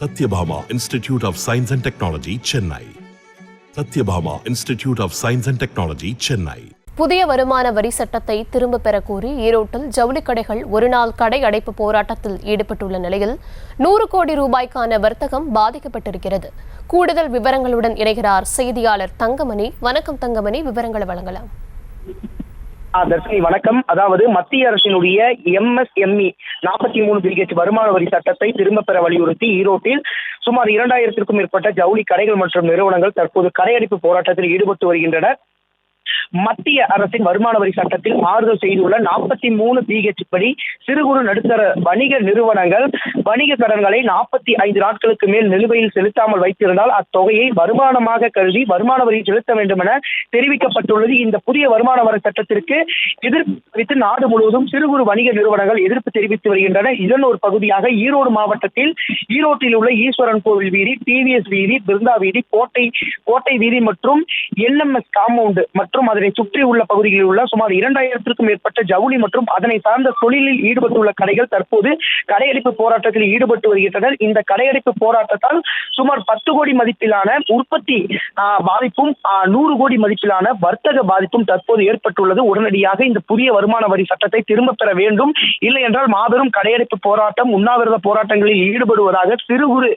Satyabhama Institute of Science and Technology, Chennai. Satyabhama Institute of Science and Technology, Chennai. புதிய வருமான வரி சட்டத்தை திரும்ப பெற கோரி ஈரோட்டில் ஜவுளி கடைகள் ஒருநாள் கடை அடைப்பு போராட்டத்தில் ஈடுபட்டுள்ள நிலையில் 100 கோடி ரூபாய்க்கான வர்த்தகம் பாதிக்கப்பட்டிருக்கிறது. கூடுதல் விவரங்களுடன் இணைகிறார் செய்தியாளர் தங்கமணி. வணக்கம் தங்கமணி, விவரங்களை வழங்கலாம். தர்ஷினி வணக்கம். அதாவது மத்திய அரசினுடைய MSME 43 பிரிகேட் வருமான வரி சட்டத்தை திரும்ப பெற வலியுறுத்தி ஈரோட்டில் சுமார் 2000க்கும் மேற்பட்ட ஜவுளி கடைகள் மற்றும் நிறுவனங்கள் தற்போது கடையடைப்பு போராட்டத்தில் ஈடுபட்டு வருகின்றனர். மத்திய அரசின் வருமான வரி சட்டத்தில் மாறுதல் செய்துள்ள 43 பிஹெச் படி சிறு குறு நடுத்தர வணிக நிறுவனங்கள் வணிக கடன்களை 45 நாட்களுக்கு மேல் நிலுவையில் செலுத்தாமல் வைத்திருந்தால் அத்தொகையை வருமானமாக கருதி வருமான வரி செலுத்த வேண்டும் என தெரிவிக்கப்பட்டுள்ளது. இந்த புதிய வருமான வரி சட்டத்திற்கு எதிர்ப்பு தெரிவித்து நாடு முழுவதும் சிறு குறு வணிக நிறுவனங்கள் எதிர்ப்பு தெரிவித்து வருகின்றன. இதன் ஒரு பகுதியாக ஈரோடு மாவட்டத்தில் ஈரோட்டில் உள்ள ஈஸ்வரன் கோவில் வீதி, TVS வீதி, பிருந்தா வீதி, கோட்டை வீதி மற்றும் NMS காம்பவுண்ட் மற்றும் அதனை சுற்றி உள்ள பகுதிகளில் உள்ள சுமார் 2000க்கும் மேற்பட்ட ஜவுளி மற்றும் அதனை சார்ந்த தொழிலில் ஈடுபட்டுள்ள கடைகள் தற்போது கடையடைப்பு போராட்டத்தில் ஈடுபட்டு வருகின்றனர். இந்த கடையடைப்பு போராட்டத்தால் சுமார் 10 கோடி மதிப்பிலான உற்பத்தி பாதிப்பும் 100 கோடி மதிப்பிலான வர்த்தக பாதிப்பும் தற்போது ஏற்பட்டுள்ளது. உடனடியாக இந்த புதிய வருமான வரி சட்டத்தை திரும்ப பெற வேண்டும், இல்லை என்றால் மாபெரும் கடையடைப்பு போராட்டம், உண்ணாவிரத போராட்டங்களில் ஈடுபடுவதாக சிறு குறு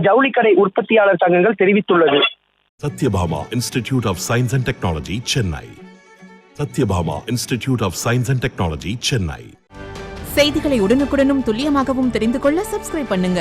ஜவுளி கடை உற்பத்தியாளர் சங்கங்கள் தெரிவித்துள்ளது. Satyabhama Institute of Science and Technology, Chennai. Satyabhama Institute of Science and Technology, Chennai. செய்திகளை உடனுக்குடனும் துல்லியமாகவும் தெரிந்து கொள்ள சப்ஸ்கிரைப் பண்ணுங்க.